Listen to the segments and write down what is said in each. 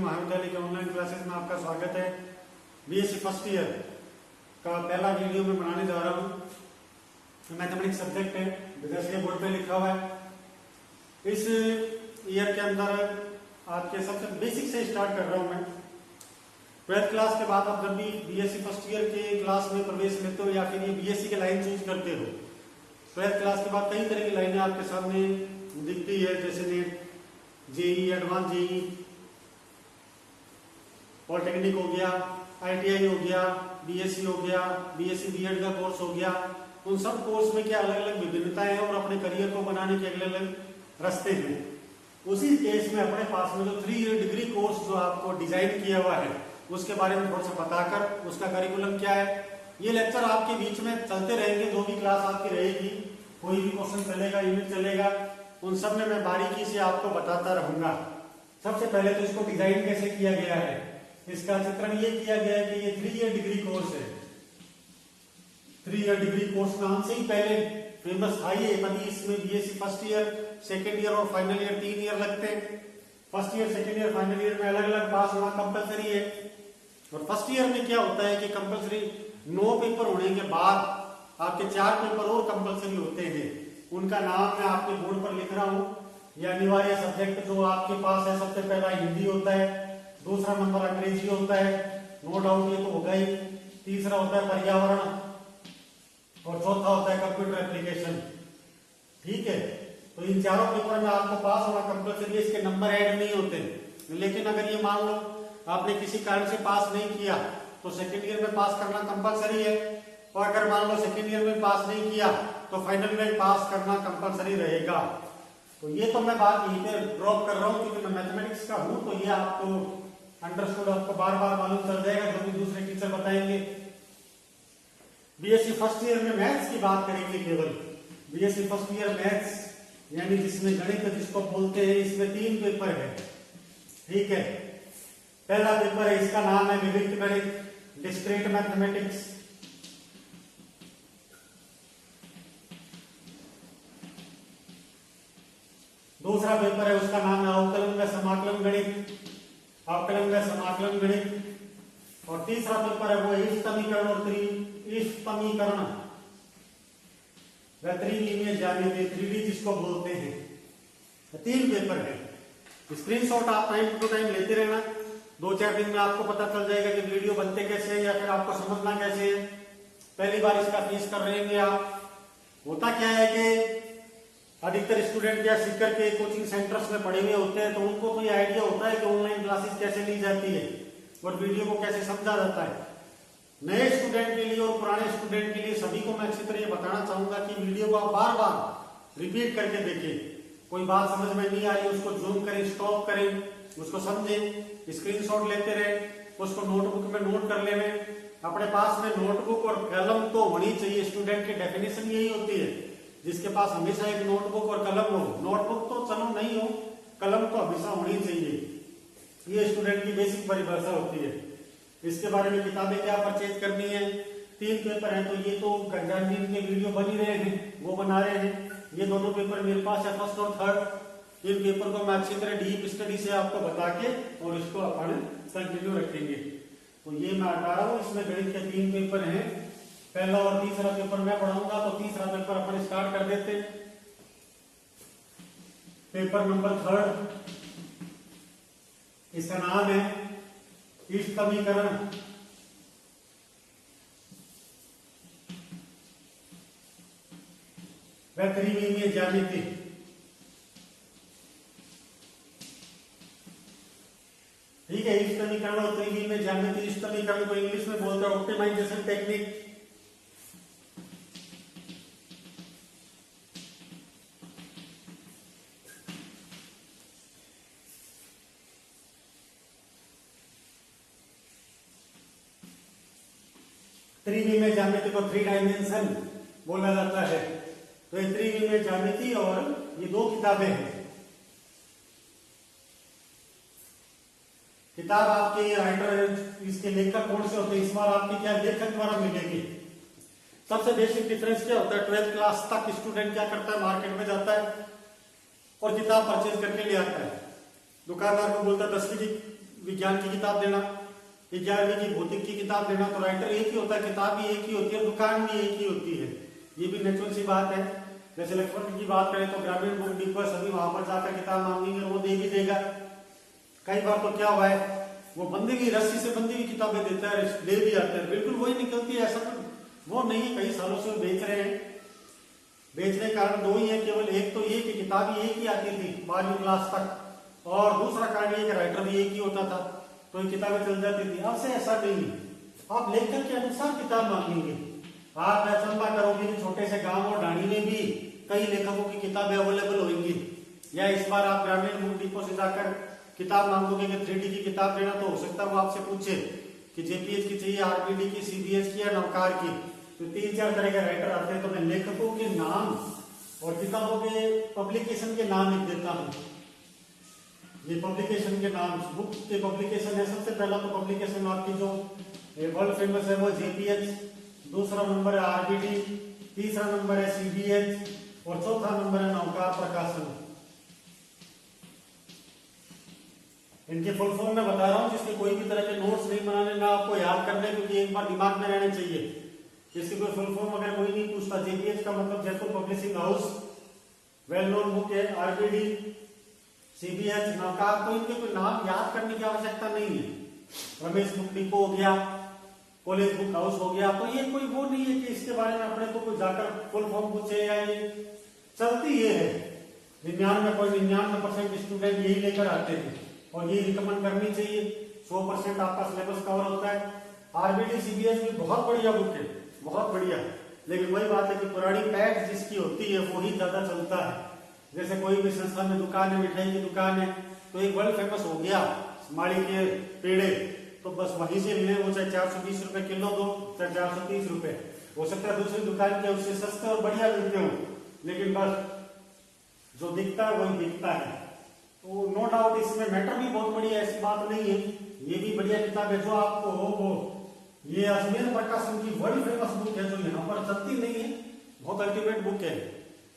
महाविद्यालय के online classes में आपका स्वागत है। बीएससी फर्स्ट ईयर का पहला वीडियो मैं बनाने जा रहा हूँ। मैथमेटिक्स सब्जेक्ट है, जैसे बोर्ड पे लिखा हुआ है। इस ईयर के अंदर आपके सबसे बेसिक से स्टार्ट कर रहा हूँ मैं। 12th क्लास के बाद आप जब भी बीएससी फर्स्ट ईयर के क्लास में प्रवेश लेते हो या फिर ये बीएससी के लाइन चूज करते हो, 12th क्लास के बाद कई तरह की लाइनें आपके सामने दिखती है, जैसे NET, JEE, advance JEE, polytechnic हो गया, आईटीआई हो गया, बीएससी हो गया, बीएससी बीएड का कोर्स हो गया। उन सब कोर्स में क्या अलग अलग विभिन्नताएं हैं और अपने करियर को बनाने के अलग अलग रास्ते हैं। उसी केस में अपने पास में जो 3 ईयर डिग्री कोर्स जो आपको डिजाइन किया हुआ है उसके बारे में थोड़ा सा बताकर उसका करिकुलम क्या है, ये लेक्चर आपके बीच में चलते रहेंगे। जो भी क्लास आपकी रहेगी, कोई भी क्वेश्चन चलेगा, यूनिट चलेगा, उन सब में मैं बारीकी से आपको बताता रहूंगा। सबसे पहले तो इसको डिजाइन कैसे किया गया है, इसका चित्रण ये किया गया है कि ये 3 ईयर डिग्री कोर्स है। 3 ईयर डिग्री कोर्स नाम से ही पहले फेमस था ये, तभी इसमें BSc first year, second year और फाइनल ईयर 3 ईयर लगते हैं। First year, second year, final year में अलग अलग पास होना कंपलसरी है। और फर्स्ट ईयर में क्या होता है कि कंपलसरी 9 पेपर होने के बाद आपके 4 पेपर और कंपलसरी होते हैं। उनका नाम मैं आपके बोर्ड पर लिख रहा हूँ। ये अनिवार्य सब्जेक्ट जो आपके पास है, सबसे पहला हिंदी होता है, दूसरा नंबर अंग्रेजी होता है, नो डाउट ये तो होगा ही, तीसरा होता है पर्यावरण और चौथा होता है कंप्यूटर एप्लीकेशन। ठीक है, तो इन चारों पेपर में आपको पास होना कंपलसरी है, इसके नंबर ऐड नहीं होते। लेकिन अगर ये मान लो आपने किसी कारण से पास नहीं किया तो सेकेंड ईयर में पास करना कंपलसरी है, और अगर मान लो सेकेंड ईयर में पास नहीं किया तो फाइनल में पास करना कंपलसरी रहेगा। तो ये तो मैं बात यहीं पे ड्रॉप कर रहा हूँ क्योंकि मैं मैथमेटिक्स का हूँ, तो ये आपको अंडरस्टूड, आपको बार बार मालूम चल जाएगा जो भी दूसरे टीचर बताएंगे। बीएससी फर्स्ट ईयर में मैथ्स की बात करेंगे केवल। बीएससी फर्स्ट ईयर मैथ्स यानी जिसमें गणित जिसको बोलते हैं, इसमें 3 पेपर है। ठीक है, पहला पेपर है, इसका नाम है विविध गणित, डिस्क्रीट मैथमेटिक्स। दूसरा पेपर है, उसका नाम है अवकलन व समाकलन गणित, अवकलन व समाकलन गणित। और तीसरा पेपर है वो इष्ट समीकरण और त्रिइष्ट समीकरण व त्रिविमीय ज्यामिति, 3D जिसको बोलते हैं। 3 पेपर है। स्क्रीनशॉट आप टाइम टू टाइम लेते रहना, 2-4 दिन में आपको पता चल जाएगा कि वीडियो बनते कैसे हैं या फिर आपको समझना कैसे है। पहली बार इसका फेस कर रहे हैं आप। होता क्या है कि अधिकतर स्टूडेंट या सीकर के कोचिंग सेंटर्स में पढ़े हुए होते हैं, तो उनको तो ये आइडिया होता है कि ऑनलाइन क्लासेस कैसे ली जाती है और वीडियो को कैसे समझा जाता है। नए स्टूडेंट के लिए और पुराने स्टूडेंट के लिए सभी को मैं अच्छी तरह ये बताना चाहूंगा कि वीडियो को आप बार बार रिपीट करके देखें। कोई बात समझ में नहीं आ रही उसको जूम करें, स्टॉप करें, उसको समझें, स्क्रीनशॉट लेते रहे, उसको नोटबुक में नोट कर लेने। अपने पास में नोटबुक और कलम तो होनी चाहिए। स्टूडेंट की डेफिनेशन यही होती है, जिसके पास हमेशा एक नोटबुक और कलम हो। नोटबुक तो चलो नहीं हो, कलम तो हमेशा होनी चाहिए। ये स्टूडेंट की बेसिक परिभाषा होती है। इसके बारे में किताबें क्या परचेज करनी है। 3 पेपर है, तो ये तो गंजानवीर के वीडियो बन ही रहे हैं, वो बना रहे हैं। ये दोनों पेपर मेरे पास है, फर्स्ट और थर्ड। इन पेपर को मैं अच्छी तरह डीप स्टडी से आपको बता के और इसको अपन कंटिन्यू रखेंगे। तो ये मैं हटा रहा हूँ। इसमें गणित के 3 पेपर हैं, पहला और तीसरा पेपर मैं पढ़ाऊंगा, तो तीसरा पेपर अपन स्टार्ट कर देते हैं। पेपर नंबर 3, इसका नाम है इष्ट समीकरण व त्रिविमीय ज्यामिति। ठीक है, इष्ट समीकरण और त्रिविमीय ज्यामिति। इष्ट समीकरण को इंग्लिश में बोलते हैं ऑप्टिमाइजेशन टेक्निक। त्रिविमीय ज्यामिति को 3 डायमेंशन बोला जाता है। तो ये त्रिविमीय ज्यामिति और ये 2 किताबें हैं। किताब आपके राइटर, इसके लेखक कौन से होते हैं, इस बार आपकी क्या लेखक द्वारा मिलेगी। सबसे बेसिक डिफरेंस क्या होता है, 12th क्लास तक स्टूडेंट क्या करता है, मार्केट में जाता है और किताब परचेज करके ले आता है। दुकानदार को बोलता है 10वीं की विज्ञान की किताब देना, 11वीं की भौतिक की किताब देना। तो राइटर एक ही होता है, किताब भी एक ही होती है, दुकान भी एक ही होती है। ये भी नेचुरल सी बात है। जैसे इलेक्ट्रॉनिक की बात करें तो ग्रामीण बुक डिपो सभी वहां पर जाकर किताब मांगेंगे और वो दे भी देगा। कई बार तो क्या हुआ है, वो बंदी की रस्सी से बंदी हुई किताबें देता है, दे भी आते हैं, बिल्कुल वही निकलती है। ऐसा तो वो नहीं है, कई सालों से वो बेच रहे हैं। बेचने का कारण दो ही है, केवल एक तो ये कि किताब ही एक ही आती थी 12वीं क्लास तक, और दूसरा कारण ये कि राइटर भी एक ही होता था, तो ये किताबें चल जाती थी। अब से ऐसा नहीं है, आप लेखक के अनुसार किताब मांगेंगे। आप अचंबा करोगे कि छोटे से गांव और ढाणी में भी कई लेखकों की किताबें अवेलेबल होंगी। या इस बार आप ग्रामीण बुक डिपो से जाकर किताब मांगोगे कि 3D की किताब देना, तो हो सकता है वो आपसे पूछे कि जेपीएच की चाहिए, आरबीडी की, सीबीएच की या नवकार की। तो 3-4 तरह के राइटर आते हैं। तो मैं लेखकों के नाम और किताबों के पब्लिकेशन के नाम लिख देता हूँ। ये पब्लिकेशन के नाम, बुक के पब्लिकेशन है। सबसे पहला तो पब्लिकेशन आपकी जो वर्ल्ड फेमस है वो जेपीएच, दूसरा नंबर है आरबीडी, तीसरा नंबर है सीबीएच और चौथा नंबर है नवकार प्रकाशन। इनके फुल फॉर्म में बता रहा हूँ, जिसके कोई भी तरह के नोट्स नहीं बनाने, ना आपको याद करने, क्योंकि एक बार दिमाग में रहने चाहिए। इसकी कोई फुल फॉर्म अगर कोई नहीं पूछता, जेपीएच का मतलब Jaipur publishing house, well known book है। आरबीडी, सीबीएच, नवकार, तो इनके कोई नाम याद करने की आवश्यकता नहीं है। रमेश बुक डिपो हो गया, कॉलेज बुक हाउस हो गया, तो ये कोई वो नहीं है कि इसके बारे में अपने को कोई जाकर फुल फॉर्म पूछे। या ये चलती ये है, 99% स्टूडेंट यही लेकर आते हैं और ये रिकमेंड करनी चाहिए। 100% आपका सिलेबस कवर होता है। आरबीडी सीबीएस भी बहुत बढ़िया बुक है, बहुत बढ़िया। लेकिन वही बात है कि पुरानी पैठ जिसकी होती है वो ही ज्यादा चलता है। जैसे कोई भी संस्था में दुकान है, मिठाई की दुकान है, तो एक वर्ल्ड फेमस हो गया माड़ी के पेड़े, तो बस वहीं से ले, वो चाहे 420 रुपए किलो दो, चाहे 430 रुपए। हो सकता है दूसरी दुकान के उससे सस्ते और बढ़िया मिलते हो, लेकिन बस जो दिखता है वही दिखता है। तो नो डाउट इसमें मैटर भी बहुत बढ़िया, ऐसी बात नहीं है। ये भी बढ़िया किताब है जो आपको हो वो। ये अजमेर प्रकाशन की बड़ी फेमस बुक है जो यहाँ पर चलती नहीं है, बहुत अल्टीमेट बुक है।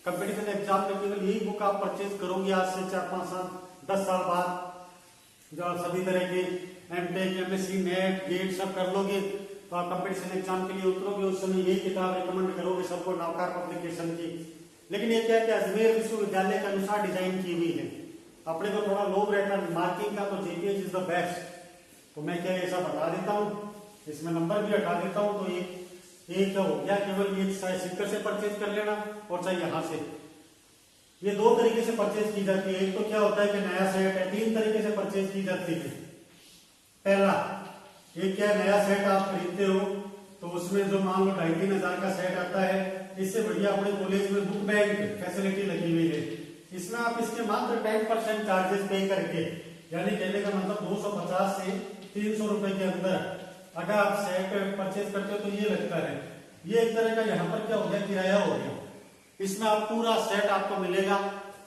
कंपटीशन एग्जाम में केवल यही बुक आप परचेज करोगे आज से 4-5 साल 10 साल बाद, जब आप सभी तरह के एमटेक, एमएससी, नेट, गेट सब कर लोगे, तो आप कंपटीशन एग्जाम के लिए उतरोगे, उस समय यही किताब रिकमेंड करोगे सबको, नवकार पब्लिकेशन की। लेकिन ये क्या है कि अजमेर विश्वविद्यालय के अनुसार डिजाइन की हुई है। अपने को थोड़ा लोभ रहता है मार्किंग का, तो जेपीएच इज द बेस्ट। तो मैं क्या ऐसा बता देता हूँ, इसमें नंबर भी हटा देता हूँ। तो एक हो गया, केवल ये चाहे सिक्कर से परचेज कर लेना और चाहे यहाँ से। ये दो तरीके से परचेज की जाती है। एक तो क्या होता है कि नया सेट है, 3 तरीके से परचेज की जाती है। पहला, एक क्या नया सेट आप खरीदते हो तो उसमें जो मान लो 2,500-3 हजार का सेट आता है, इससे बढ़िया अपने कॉलेज में बुक बैंक फैसिलिटी लगी हुई है। इसमें आप इसके मात्र 10% चार्जेस पे करके, यानी कहने का मतलब 250 से 300 रुपए के अंदर अगर आप सेट परचेज करते हो तो ये लगता है। ये एक तरह का यहाँ पर क्या हो गया, किराया हो गया। इसमें आप पूरा सेट आपको मिलेगा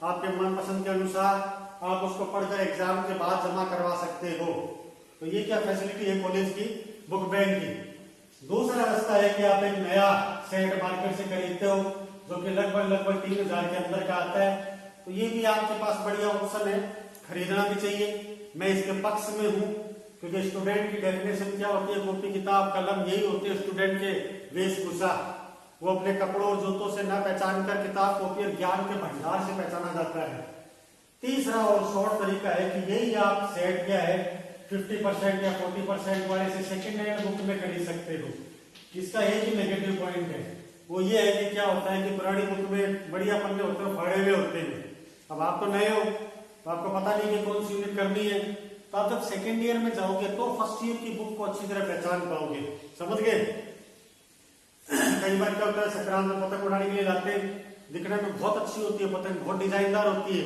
आपके मनपसंद के अनुसार, आप उसको पढ़कर एग्जाम के बाद जमा करवा सकते हो। तो ये क्या फैसिलिटी है कॉलेज की बुक बैंक की। दूसरा रास्ता है कि आप एक नया सेट मार्केट से खरीदते हो जो कि लगभग 3,000 के अंदर का आता है। तो ये भी आपके पास बढ़िया ऑप्शन है, खरीदना भी चाहिए। मैं इसके पक्ष में हूँ, क्योंकि स्टूडेंट की डेफिनेशन क्या होती है, कॉपी किताब कलम यही होती है स्टूडेंट के वेशभूषा। वो अपने कपड़ों और जूतों से न पहचान कर किताब कॉपी और ज्ञान के भंडार से पहचाना जाता है। तीसरा और शॉर्ट तरीका है कि यही आप सेट क्या है 50% या 40% वाले से सेकेंड हैंड बुक में खरीद सकते हो। इसका एक ही नेगेटिव पॉइंट है, वो ये है कि क्या होता है कि पुरानी बुक में बढ़िया पन्ने होते हैं, फाड़े हुए होते हैं। अब आप तो नए हो तो आपको पता नहीं कि कौन सी यूनिट करनी है, तो आप जब सेकेंड ईयर में जाओगे तो फर्स्ट ईयर की बुक को अच्छी तरह पहचान पाओगे। समझ गए? कई बार क्या होता है, संक्रांत में पतंग उड़ाने के लिए जाते हैं, दिखने में बहुत अच्छी होती है पतंग, बहुत डिजाइनदार होती है,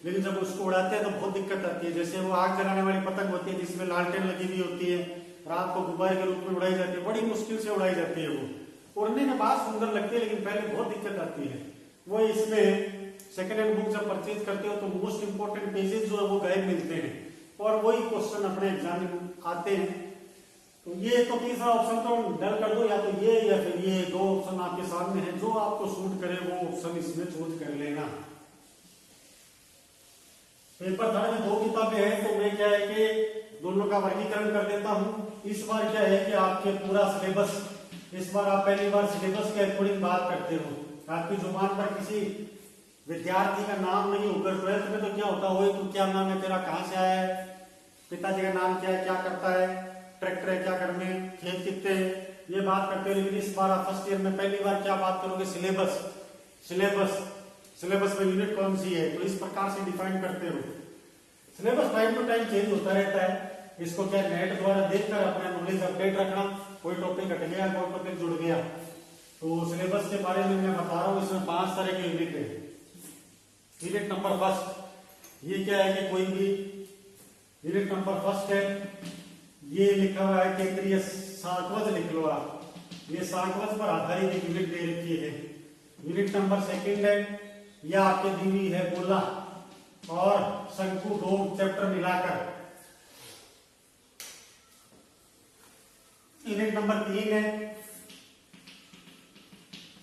लेकिन जब उसको उड़ाते हैं तो बहुत दिक्कत आती है। जैसे वो आग जलाने वाली पतंग होती है जिसमें लालटेन लगी हुई होती है, रात को गुब्बारे के रूप में उड़ाई जाती है, बड़ी मुश्किल से उड़ाई जाती है। वो उड़ने में बात सुंदर लगती है, लेकिन पहले बहुत दिक्कत आती है। वो इसमें सेकेंड हैंड बुक जब परचेज करते हो तो मोस्ट इंपोर्टेंट पेजेस जो है वो गायब मिलते हैं और वही क्वेश्चन अपने एग्जाम में आते हैं। तो ये तो तीसरा ऑप्शन तो डल कर दो, या तो ये या फिर ये, 2 ऑप्शन आपके सामने है, जो आपको सूट करे वो ऑप्शन इसमें चूज कर लेना। पेपर 3 में 2 किताबें हैं, तो मैं क्या है कि दोनों का वर्गीकरण कर देता हूँ। इस बार क्या है कि आपके पूरा सिलेबस, इस बार आप पहली बार सिलेबस के अकॉर्डिंग बात करते हो। आपकी जुबान पर किसी विद्यार्थी का नाम नहीं होगा। 12th में तो क्या होता है, तू क्या नाम है तेरा, कहाँ से आया है, पिताजी का नाम क्या है, क्या करता है, ट्रैक्टर है क्या घर में, खेत कितने हैं, ये बात करते हो। लेकिन इस बार आप फर्स्ट ईयर में पहली बार क्या बात करोगे, सिलेबस। सिलेबस में यूनिट कौन सी है, तो इस प्रकार से डिफाइन करते हो। Syllabus time to time change होता रहता है। इसको क्या नेट द्वारा देखकर अपना नॉलेज अपडेट रखना। कोई टॉपिक हट गया, कोई टॉपिक जुड़ गया, तो सिलेबस के बारे में मैं बता रहा हूँ। इसमें 5 तरह के यूनिट है। यूनिट नंबर फर्स्ट, ये क्या है कि कोई भी यूनिट नंबर फर्स्ट है, ये लिखा हुआ है केंद्रीय सांख्यवच लिख लो आप। ये सांख्यवच पर आधारित एक यूनिट दे रखी है। यूनिट नंबर सेकंड है, यह आपके दी हुई है गोला और शंकु 2 चैप्टर मिलाकर। यूनिट नंबर 3 है,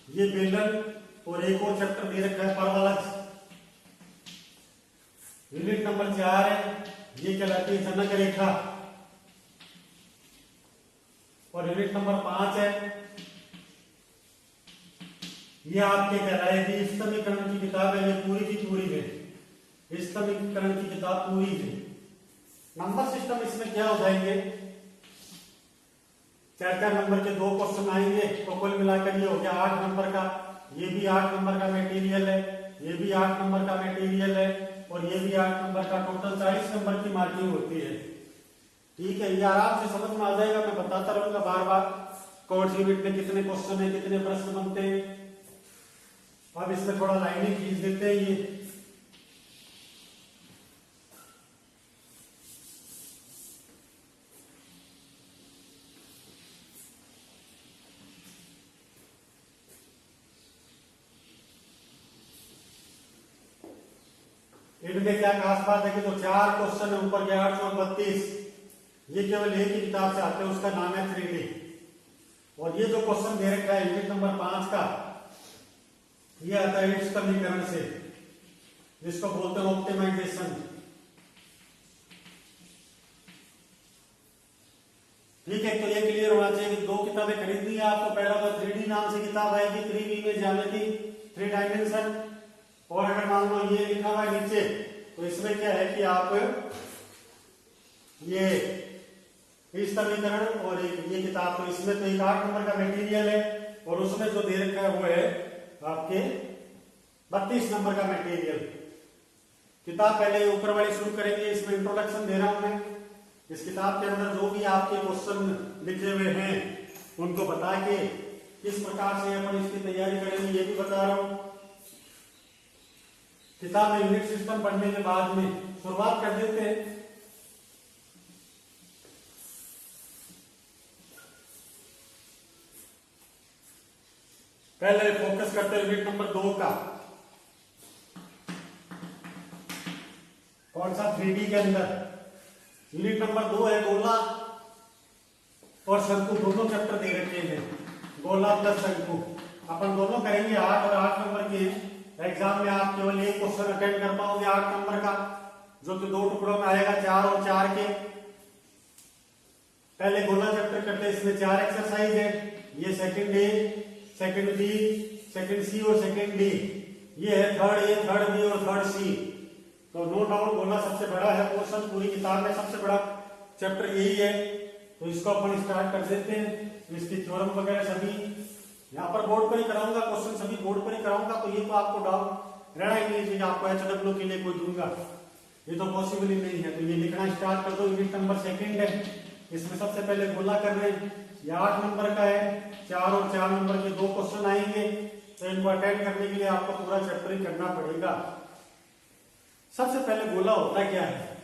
ये बेलन और एक और चैप्टर दे रखा है परवलज। यूनिट नंबर 4 है, ये कहलाती है जनक रेखा। और यूनिट नंबर 5 है, ये आपके कहलाएगी स्तमीकरण की किताब है। ये पूरी की पूरी है, स्तमीकरण की किताब पूरी है। नंबर सिस्टम इसमें क्या हो जाएंगे, 4 नंबर के 2 क्वेश्चन आएंगे, तो कुल मिलाकर ये हो गया 8 नंबर का। ये भी 8 नंबर का मटेरियल है, ये भी 8 नंबर का मटेरियल है, और ये भी 8 नंबर का। टोटल 40 नंबर की मार्किंग होती है। ठीक है, ये आराम से समझ में आ जाएगा, मैं बताता रहूंगा बार बार कौन सी यूनिट में कितने क्वेश्चन है, कितने प्रश्न बनते हैं। अब इसमें थोड़ा लाइनिंग खींच देते हैं। ये इनमें क्या खास बात है कि जो 4 क्वेश्चन है ऊपर के 832, ये केवल एक ही किताब से आते हैं, उसका नाम है 3D। और ये जो क्वेश्चन दे रखा है यूनिट नंबर 5 का, ये आता है इस समीकरण से, जिसको बोलते हैं ऑप्टिमाइजेशन। ठीक है, तो ये क्लियर होना चाहिए कि 2 किताबें खरीदनी है आपको। पहला तो 3D नाम से किताब आएगी, 3D में ज्यामिति, 3 डायमेंशन। और अगर मान लो ये लिखा हुआ है नीचे, तो इसमें क्या है कि आप ये इस समीकरण और ये किताब, तो इसमें तो एक 8 नंबर का मटेरियल है, और उसमें जो दे रखा है वो है आपके 32 नंबर का मटेरियल। किताब पहले ऊपर वाली शुरू करेंगे, इसमें इंट्रोडक्शन दे रहा हूं मैं। इस किताब के अंदर जो भी आपके क्वेश्चन लिखे हुए हैं उनको बता के किस प्रकार से अपन इसकी तैयारी करेंगे ये भी बता रहा हूं। किताब में यूनिट सिस्टम पढ़ने के बाद में शुरुआत कर देते हैं। पहले फोकस करते हैं यूनिट नंबर 2 का। कौन सा, 3D के अंदर। यूनिट नंबर 2 है गोला और शंकु, दोनों चैप्टर दे रखे हैं, गोला प्लस शंकु। अपन दोनों करेंगे 8 और 8 नंबर के। एग्जाम में आप केवल एक क्वेश्चन अटेंड कर पाओगे 8 नंबर का, जो कि 2 टुकड़ों में आएगा, 4 और 4 के। पहले गोला चैप्टर करते हैं, इसमें 4 एक्सरसाइज है। ये second A, second B, second C और सेकंड डी। ये है थर्ड ए, थर्ड बी और थर्ड सी। तो नो डाउट गोला सबसे बड़ा है पोर्शन, पूरी किताब में सबसे बड़ा चैप्टर यही है। तो इसको अपन स्टार्ट कर देते हैं। इसकी थ्योरम वगैरह सभी यहाँ पर बोर्ड पर ही कराऊंगा, क्वेश्चन सभी बोर्ड पर ही कराऊंगा। तो ये तो आपको डाउट रहना ही नहीं चाहिए आपको HW के लिए कोई दूंगा, ये तो पॉसिबल ही नहीं है। तो ये लिखना स्टार्ट कर दो। यूनिट नंबर 2 है, इसमें सबसे पहले गोला कर रहे हैं। ये 8 नंबर का है, 4 और 4 नंबर के 2 क्वेश्चन आएंगे। तो इनको अटेंड करने के लिए आपको पूरा चैप्टर ही करना पड़ेगा। सबसे पहले गोला होता क्या है,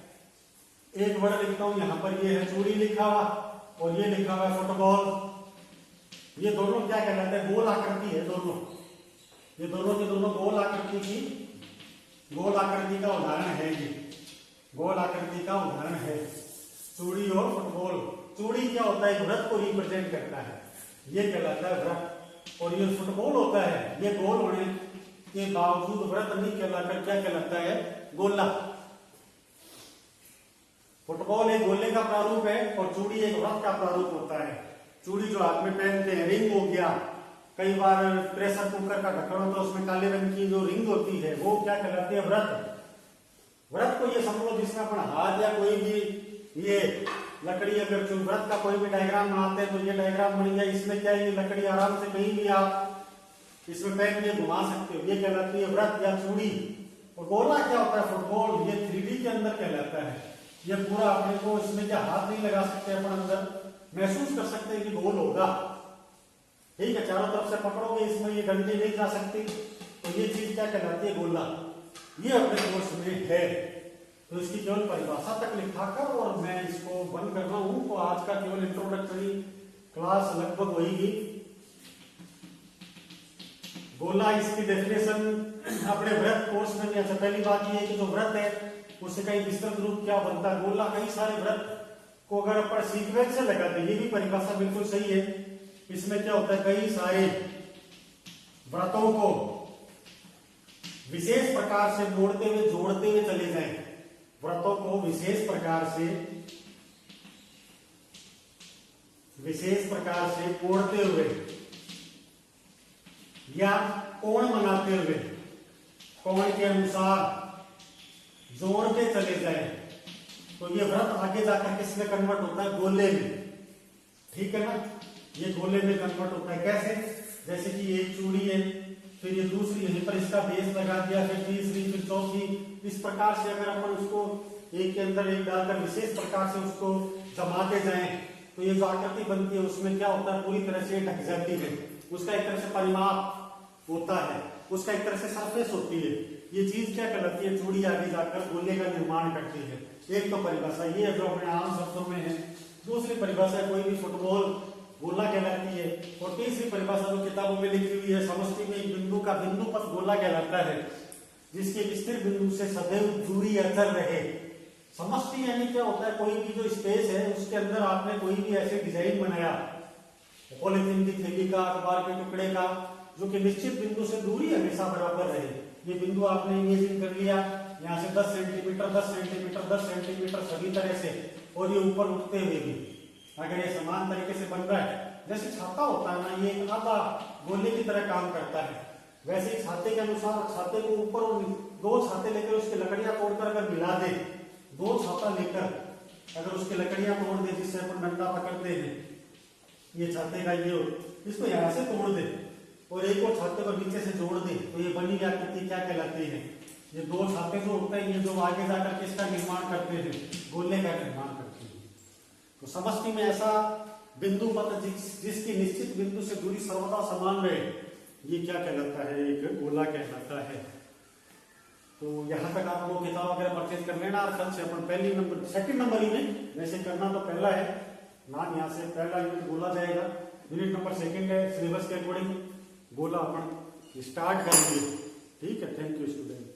एक वर्ड लिखता हूं यहाँ पर, ये है चूड़ी लिखा हुआ और ये लिखा हुआ है फुटबॉल। ये दोनों क्या कहलाते हैं, गोल आकृति है दोनों। ये दोनों के दोनों गोल आकृति का उदाहरण है। ये गोल आकृति का उदाहरण है चूड़ी और फुटबॉल। चूड़ी क्या होता है, वृत्त को रिप्रेजेंट करता है, ये कहलाता है वृत्त। और ये फुटबॉल होता है, ये गोल होने के बावजूद वृत्त नहीं कहलाकर क्या कहलाता है, गोला। फुटबॉल एक गोले का प्रारूप है और चूड़ी एक वृत्त का प्रारूप होता है। चूड़ी जो हाथ में पहनते हैं, रिंग हो गया, कई बार प्रेशर कुकर का ढक्कन होता है उसमें काले रंग की जो रिंग होती है वो क्या कहलाती है, वृत्त। वृत्त को ये समझो जिसमें अपना हाथ या कोई भी ये लकड़ी, अगर वृत्त का कोई भी डायग्राम बनाते हैं तो ये डायग्राम बन गया, इसमें क्या है, ये लकड़ी आराम से कहीं भी आप इसमें पहन के घुमा सकते हो, ये कहलाती है वृत्त या चूड़ी। और गोला क्या होता है, फुटबॉल, ये 3D के अंदर कहलाता है। ये पूरा अपने को इसमें क्या हाथ नहीं लगा सकते, अपन अंदर महसूस कर सकते हैं कि गोल होगा, ठीक है, चारों तरफ से पकड़ोगे इसमें ये डंडी नहीं जा सकती, तो ये चीज क्या कहलाती है, गोला। ये अपने कोर्स में है, तो इसकी केवल परिभाषा तक लिखाकर और मैं इसको बंद कर रहा हूं। तो आज का केवल इंट्रोडक्टरी क्लास लगभग होगी। गोला, इसकी डेफिनेशन अपने वृत्त कोर्स में भी। अच्छा, पहली बात ये है कि जो वृत्त है उससे कई विस्तृत रूप क्या बनता है, गोला कई सारे वृत्त को अगर अपन सीक्वेंस से लगाते हैं, ये भी परिभाषा बिल्कुल सही है। इसमें क्या होता है, कई सारे वृत्तों को विशेष प्रकार से मोड़ते हुए जोड़ते हुए चले जाएं, वृत्तों को विशेष प्रकार से मोड़ते हुए या कोण बनाते हुए कोण के अनुसार जोड़ते चले जाए, तो ये वृत्त आगे जाकर किसमें कन्वर्ट होता है, गोले में, ठीक है ना। ये गोले में कन्वर्ट होता है कैसे, जैसे कि एक चूड़ी है, फिर ये दूसरी यहीं पर इसका बेस लगा दिया, फिर तीसरी, फिर चौथी, इस प्रकार से अगर अपन उसको एक के अंदर एक डालकर विशेष प्रकार से उसको जमाते जाएं, तो ये जो आकृति बनती है उसमें क्या होता है, पूरी तरह से ढक जाती है, उसका एक तरह से परिमाप होता है, उसका एक तरह से सरफेस होती है। ये चीज क्या कहलाती है, चूड़ी आगे जाकर गोले का निर्माण करती है। एक तो परिभाषा ये है जो अपने आम शब्दों में है, दूसरी परिभाषा कोई भी फुटबॉल गोला कहलाती है, और तीसरी परिभाषा जो किताबों में लिखी हुई है, समष्टि में एक बिंदु का बिंदुपथ गोला कहलाता है, जिसके एक स्थिर बिंदु से सदैव दूरी अचल रहे। समष्टि यानी क्या होता है, कोई भी जो स्पेस है उसके अंदर आपने कोई भी ऐसे डिजाइन बनाया, पॉलिथीन की थैली का, अखबार के टुकड़े का, जो कि निश्चित बिंदु से दूरी हमेशा बराबर रहे। ये बिंदु आपने इमेजिन कर लिया, यहाँ से 10 सेंटीमीटर 10 सेंटीमीटर 10 सेंटीमीटर सभी तरह से, और ये ऊपर उठते हुए भी अगर ये समान तरीके से बन रहा है, जैसे छाता होता है ना, ये आधा गोले की तरह काम करता है, वैसे ही छाते के अनुसार छाते को ऊपर और दो छाते लेकर उसकी लकड़ियां तोड़कर अगर मिला दे, दो छाता लेकर अगर उसकी लकड़ियां तोड़ दे, जिससे अपन डंडा पकड़ते हैं, ये छाते का ये इसको यहाँ से तोड़ दे और एक और छाते को नीचे से जोड़ दे, तो ये बनी हुई आकृति क्या कहलाती है, ये दो छाते जो होते हैं, ये जो आगे जाकर किसका निर्माण करते हैं, गोले का निर्माण करते हैं। तो समष्टि में ऐसा बिंदु पथ जिसकी निश्चित बिंदु से दूरी सर्वदा समान रहे, ये क्या कहलाता है, एक गोला कहलाता है। तो यहाँ तक आप लोग किताब वगैरह परचेज कर लेना, कल से अपन पहली नंबर सेकंड नंबर ही में, वैसे करना तो पहला है, नाम यहाँ से पहला यूनिट गोला जाएगा, यूनिट नंबर सेकंड है, सिलेबस के अकॉर्डिंग गोला अपन स्टार्ट करेंगे, ठीक है। Thank you student.